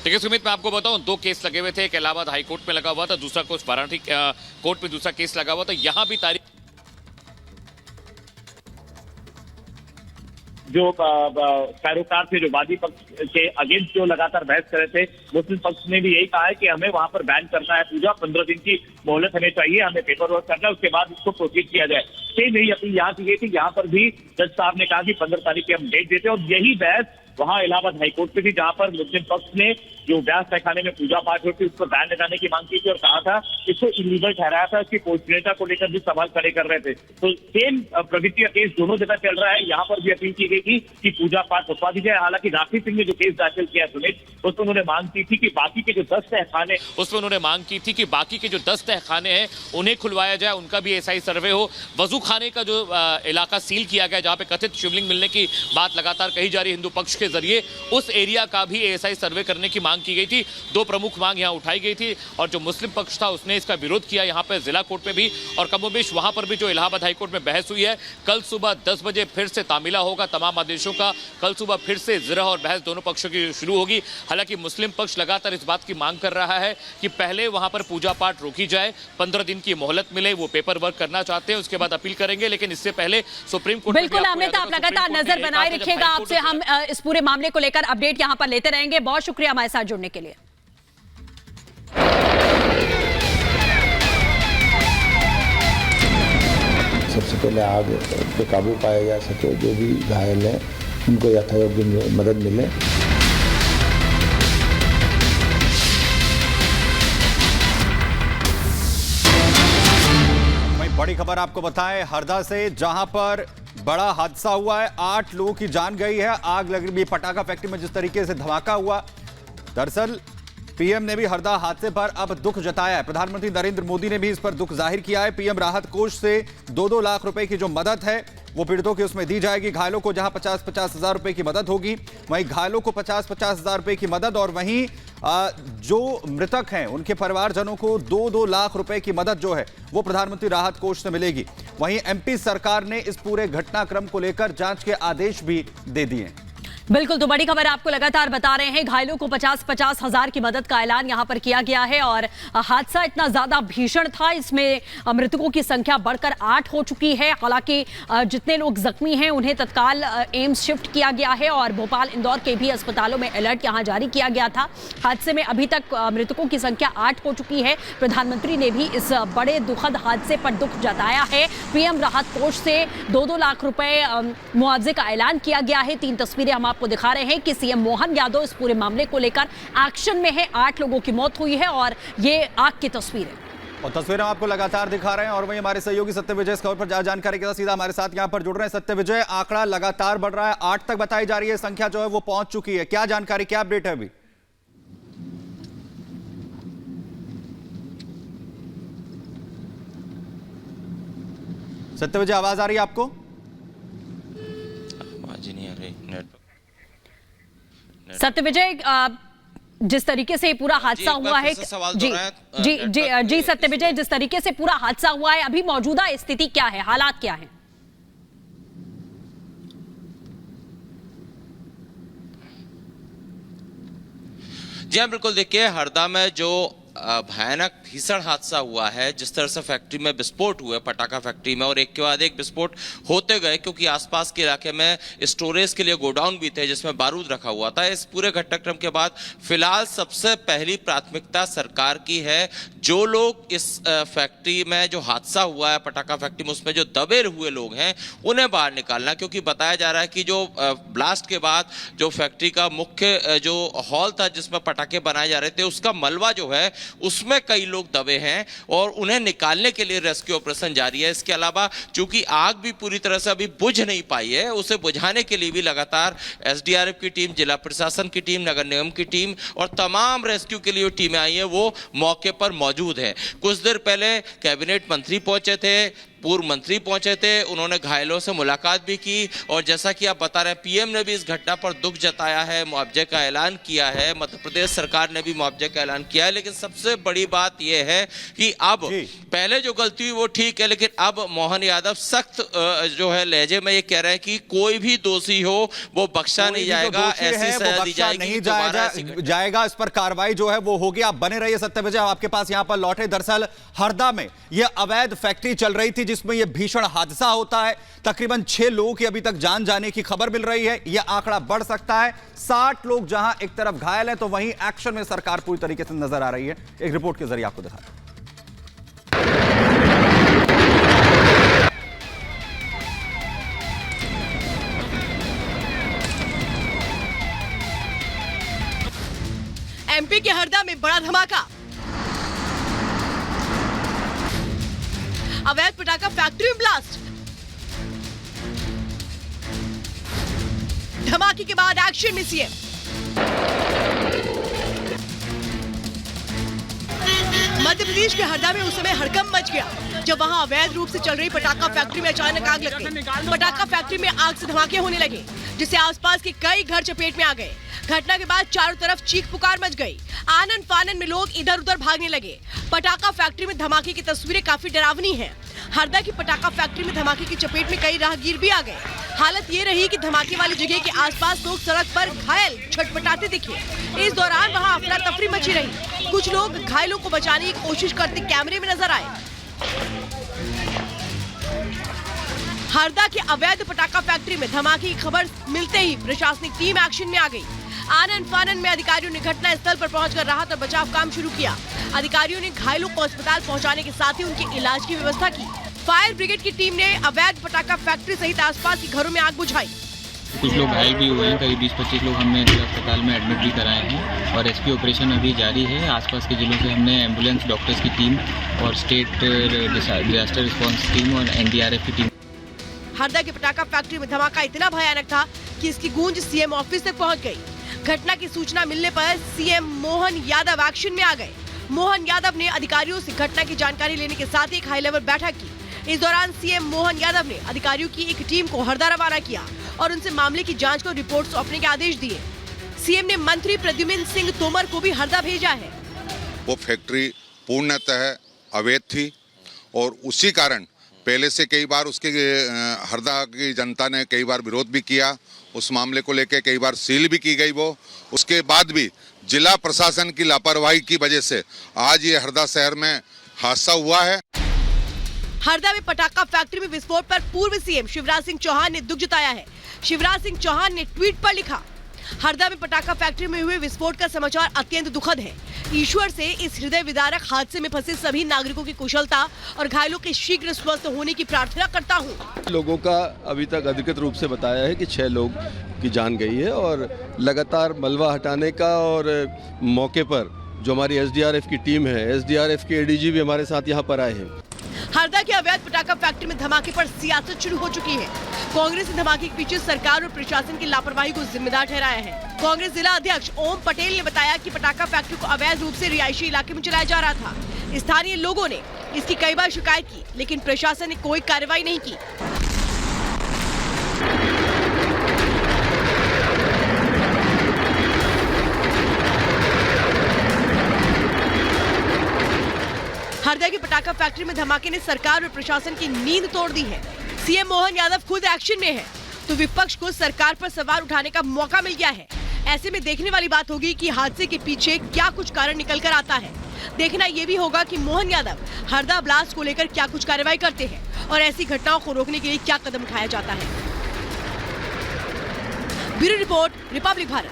देखिए सुमित, मैं आपको बताऊं, 2 केस लगे हुए थे। एक इलाहाबाद हाई कोर्ट में लगा हुआ था, दूसरा कोर्ट वाराणसी कोर्ट में दूसरा केस लगा हुआ था। यहाँ भी तारीख जो पैरोकार थे, जो वादी पक्ष के अगेंस्ट जो लगातार बहस कर रहे थे, मुस्लिम पक्ष ने भी यही कहा है कि हमें वहां पर बैन करना है पूजा, 15 दिन की मोहलत हमें चाहिए, हमें पेपर वर्क करना है, उसके बाद इसको प्रोसीड किया जाए। सेम यही अपील यहाँ की गई थी। यहाँ पर भी जज साहब ने कहा कि 15 तारीख की हम डेट देते हैं, और यही बहस वहां इलाहाबाद हाईकोर्ट में थी, जहां पर मुस्लिम पक्ष ने जो व्यास तहखाने में पूजा पाठ होती है उस पर बैन लगाने की मांग की थी और कहा था इसको इलीगल ठहराया था। इसकी पोस्टनेटा को लेकर भी सवाल खड़े कर रहे थे। तो सेम प्रवृत्ति का केस दोनों जगह चल रहा है। यहाँ पर भी अपील की गई थी कि पूजा पाठ रुकवा दी जाए। हालांकि राखी सिंह ने जो केस दाखिल किया सुमित, उसमें उन्होंने मांग की थी कि बाकी के जो 10 तहखाने उसमें उन्होंने मांग की थी कि बाकी के जो 10 तहखाने हैं उन्हें खुलवाया जाए, उनका भी एसआई सर्वे हो। वजू खाने का जो इलाका सील किया गया, जहां पे कथित शिवलिंग मिलने की बात लगातार कही जा रही है हिंदू पक्ष के जरिए, उस एरिया का भी एएसआई सर्वे करने की मांग की गई थी। 2 प्रमुख मांग यहां उठाई गई थी और जो मुस्लिम पक्ष था उसने इसका विरोध किया यहां पर जिला कोर्ट में भी, और कमोबेश वहां पर भी जो इलाहाबाद हाईकोर्ट में बहस हुई है। कल सुबह 10 बजे फिर से तामीला होगा तमाम आदेशों का। कल सुबह फिर से जिरह और बहस दोनों पक्षों की शुरू होगी। हालांकि मुस्लिम पक्ष लगातार इस बात की मांग कर रहा है कि पहले वहां पर पूजा पाठ रोकी जाए, 15 दिन की मोहलत मिले, वो पेपर वर्क करना चाहते हैं, उसके बाद अपील करेंगे। लेकिन इससे पहले सुप्रीम कोर्ट बिल्कुल अमित, आप लगातार नजर बनाए रखिएगा। आपसे हम इस पूरे मामले को लेकर अपडेट यहां पर लेते रहेंगे। बहुत शुक्रिया हमारे साथ जुड़ने के लिए। सबसे पहले आग पे काबू पाया जा सके, जो भी घायल हैं उनको यथायोग्य मदद मिले। वहीं बड़ी खबर आपको बताएं हरदा से, जहां पर बड़ा हादसा हुआ है, 8 लोगों की जान गई है। आग लग रही है पटाखा फैक्ट्री में, जिस तरीके से धमाका हुआ। दरअसल पीएम ने भी हरदा हादसे पर अब दुख जताया है। प्रधानमंत्री नरेंद्र मोदी ने भी इस पर दुख जाहिर किया है। पीएम राहत कोष से 2-2 लाख रुपए की जो मदद है वो पीड़ितों की उसमें दी जाएगी। घायलों को जहां 50-50 हजार रुपए की मदद होगी, वहीं घायलों को 50-50 हजार रुपए की मदद, और वहीं जो मृतक हैं उनके परिवारजनों को 2-2 लाख रुपए की मदद जो है वो प्रधानमंत्री राहत कोष से मिलेगी। वहीं एमपी सरकार ने इस पूरे घटनाक्रम को लेकर जांच के आदेश भी दे दिए हैं। बिल्कुल, तो बड़ी खबर आपको लगातार बता रहे हैं। घायलों को 50-50 हजार की मदद का ऐलान यहां पर किया गया है। और हादसा इतना ज्यादा भीषण था, इसमें मृतकों की संख्या बढ़कर 8 हो चुकी है। हालांकि जितने लोग जख्मी हैं उन्हें तत्काल एम्स शिफ्ट किया गया है और भोपाल, इंदौर के भी अस्पतालों में अलर्ट यहां जारी किया गया था। हादसे में अभी तक मृतकों की संख्या 8 हो चुकी है। प्रधानमंत्री ने भी इस बड़े दुखद हादसे पर दुख जताया है। पीएम राहत कोष से 2-2 लाख रुपए मुआवजे का ऐलान किया गया है। 3 तस्वीरें हम आपको दिखा रहे हैं कि सीएम मोहन यादव इस पूरे मामले को लेकर एक्शन में है। 8 लोगों की मौत हुई है और ये आग की तस्वीरें और तस्वीरें आपको लगातार दिखा रहे हैं। और वहीं हमारे सहयोगी सत्य विजय इस खबर पर ज्यादा जानकारी के साथ सीधा हमारे साथ यहां पर जुड़ रहे हैं। सत्य विजय, आंकड़ा लगातार बढ़ रहा है, 8 तक बताई जा रही है संख्या जो है वो पहुंच चुकी है। क्या जानकारी, क्या अपडेट है अभी? सत्य विजय, आवाज आ रही है आपको? सत्य विजय, जिस तरीके से पूरा हादसा हुआ है, जी सत्य विजय, जिस तरीके से पूरा हादसा हुआ है, अभी मौजूदा स्थिति क्या है, हालात क्या है? जी हाँ, बिल्कुल। देखिए, हरदा में जो भयानक भीषण हादसा हुआ है, जिस तरह से फैक्ट्री में विस्फोट हुए, पटाखा फैक्ट्री में, और एक के बाद एक विस्फोट होते गए, क्योंकि आसपास के इलाके में स्टोरेज के लिए गोडाउन भी थे जिसमें बारूद रखा हुआ था। इस पूरे घटनाक्रम के बाद फिलहाल सबसे पहली प्राथमिकता सरकार की है, जो लोग इस फैक्ट्री में जो हादसा हुआ है पटाखा फैक्ट्री में, उसमें जो दबे हुए लोग हैं उन्हें बाहर निकालना। क्योंकि बताया जा रहा है कि जो ब्लास्ट के बाद जो फैक्ट्री का मुख्य जो हॉल था जिसमें पटाखे बनाए जा रहे थे, उसका मलबा जो है उसमें कई लोग दबे हैं और उन्हें निकालने के लिए रेस्क्यू ऑपरेशन जारी है। इसके अलावा चूंकि आग भी पूरी तरह से अभी बुझ नहीं पाई है, उसे बुझाने के लिए भी लगातार एसडीआरएफ की टीम, जिला प्रशासन की टीम, नगर निगम की टीम और तमाम रेस्क्यू के लिए टीमें आई हैं, वो मौके पर मौजूद है। कुछ देर पहले कैबिनेट मंत्री पहुंचे थे, पूर्व मंत्री पहुंचे थे, उन्होंने घायलों से मुलाकात भी की और जैसा कि आप बता रहे हैं पीएम ने भी इस घटना पर दुख जताया है, मुआवजे का ऐलान किया है, मध्य प्रदेश सरकार ने भी मुआवजे का ऐलान किया है। लेकिन सबसे बड़ी बात यह है कि अब पहले जो गलती हुई वो ठीक है, लेकिन अब मोहन यादव सख्त जो है लहजे में ये कह रहे हैं कि कोई भी दोषी हो वो बख्शा नहीं जाएगा, ऐसी सजा दी जाएगी, जाएगा, इस पर कार्रवाई जो है वो होगी। आप बने रहिए सत्य विजय, आपके पास यहां पर लौटे। दरअसल हरदा में यह अवैध फैक्ट्री चल रही थी जिसमें यह भीषण हादसा होता है। तकरीबन 6 लोगों की अभी तक जान जाने की खबर मिल रही है, यह आंकड़ा बढ़ सकता है। 60 लोग जहां एक तरफ घायल हैं तो वहीं एक्शन में सरकार पूरी तरीके से नजर आ रही है। एक रिपोर्ट के जरिए आपको दिखा रहे हैं। एमपी के हरदा में बड़ा धमाका, अवैध पटाखा फैक्ट्री में ब्लास्ट। धमाके के बाद एक्शन में सीएम। मध्य प्रदेश के हरदा में उस समय हड़कंप मच गया जब वहां अवैध रूप से चल रही पटाखा फैक्ट्री में अचानक आग लग गई। पटाखा फैक्ट्री में आग से धमाके होने लगे जिससे आसपास के कई घर चपेट में आ गए। घटना के बाद चारों तरफ चीख पुकार मच गई। आनन फानन में लोग इधर उधर भागने लगे। पटाखा फैक्ट्री में धमाके की तस्वीरें काफी डरावनी हैं। हरदा की पटाखा फैक्ट्री में धमाके की चपेट में कई राहगीर भी आ गए। हालत ये रही कि धमाके वाली जगह के आसपास लोग सड़क पर घायल छटपटाते दिखे। इस दौरान वहां अफरा तफरी मची रही। कुछ लोग घायलों को बचाने की कोशिश करते कैमरे में नजर आए। हरदा के अवैध पटाखा फैक्ट्री में धमाके की खबर मिलते ही प्रशासनिक टीम एक्शन में आ गई। आनन फानन में अधिकारियों ने घटना स्थल पर पहुंचकर राहत और बचाव काम शुरू किया। अधिकारियों ने घायलों को अस्पताल पहुंचाने के साथ ही उनके इलाज की व्यवस्था की। फायर ब्रिगेड की टीम ने अवैध पटाखा फैक्ट्री सहित आसपास के घरों में आग बुझाई। कुछ लोग घायल भी हुए हैं, करीब 20-25 लोग हमने अस्पताल में एडमिट भी कराए हैं और रेस्क्यू ऑपरेशन अभी जारी है। आसपास के जिलों से हमने एम्बुलेंस, डॉक्टर्स की टीम और स्टेट डिजास्टर रिस्पॉन्स टीम और एनडीआरएफ की टीम। हरदा के पटाखा फैक्ट्री में धमाका इतना भयानक था कि इसकी गूंज सीएम ऑफिस तक पहुंच गई। घटना की सूचना मिलने पर सीएम मोहन यादव एक्शन में आ गए। मोहन यादव ने अधिकारियों से घटना की जानकारी लेने के साथ ही एक हाई लेवल बैठक की। इस दौरान सीएम मोहन यादव ने अधिकारियों की एक टीम को हरदा रवाना किया और उनसे मामले की जांच कर रिपोर्ट सौंपने के आदेश दिए। सीएम ने मंत्री प्रद्युम्न सिंह तोमर को भी हरदा भेजा है। वो फैक्ट्री पूर्णतः अवैध थी और उसी कारण पहले से कई बार उसके हरदा की जनता ने कई बार विरोध भी किया। उस मामले को लेकर कई बार सील भी की गई वो। उसके बाद भी जिला प्रशासन की लापरवाही की वजह से आज ये हरदा शहर में हादसा हुआ है। हरदा में पटाखा फैक्ट्री में विस्फोट पर पूर्व सीएम शिवराज सिंह चौहान ने दुख जताया है। शिवराज सिंह चौहान ने ट्वीट पर लिखा, हरदा में पटाखा फैक्ट्री में हुए विस्फोट का समाचार अत्यंत दुखद है। ईश्वर से इस हृदय विदारक हादसे में फंसे सभी नागरिकों की कुशलता और घायलों के शीघ्र स्वस्थ होने की प्रार्थना करता हूँ। लोगों का अभी तक अधिकृत रूप से बताया है कि 6 लोग की जान गई है और लगातार मलबा हटाने का और मौके पर जो हमारी एसडीआरएफ की टीम है, एसडीआरएफ के एडीजी भी हमारे साथ यहाँ पर आए हैं। हरदा के अवैध पटाखा फैक्ट्री में धमाके पर सियासत शुरू हो चुकी है। कांग्रेस ने धमाके के पीछे सरकार और प्रशासन की लापरवाही को जिम्मेदार ठहराया है। कांग्रेस जिला अध्यक्ष ओम पटेल ने बताया कि पटाखा फैक्ट्री को अवैध रूप से रिहायशी इलाके में चलाया जा रहा था। स्थानीय लोगों ने इसकी कई बार शिकायत की लेकिन प्रशासन ने कोई कार्रवाई नहीं की। हरदा की पटाखा फैक्ट्री में धमाके ने सरकार और प्रशासन की नींद तोड़ दी है। सीएम मोहन यादव खुद एक्शन में है तो विपक्ष को सरकार पर सवाल उठाने का मौका मिल गया है। ऐसे में देखने वाली बात होगी कि हादसे के पीछे क्या कुछ कारण निकल कर आता है। देखना ये भी होगा कि मोहन यादव हरदा ब्लास्ट को लेकर क्या कुछ कार्रवाई करते हैं और ऐसी घटनाओं को रोकने के लिए क्या कदम उठाया जाता है। Bureau report, Republic Bharat.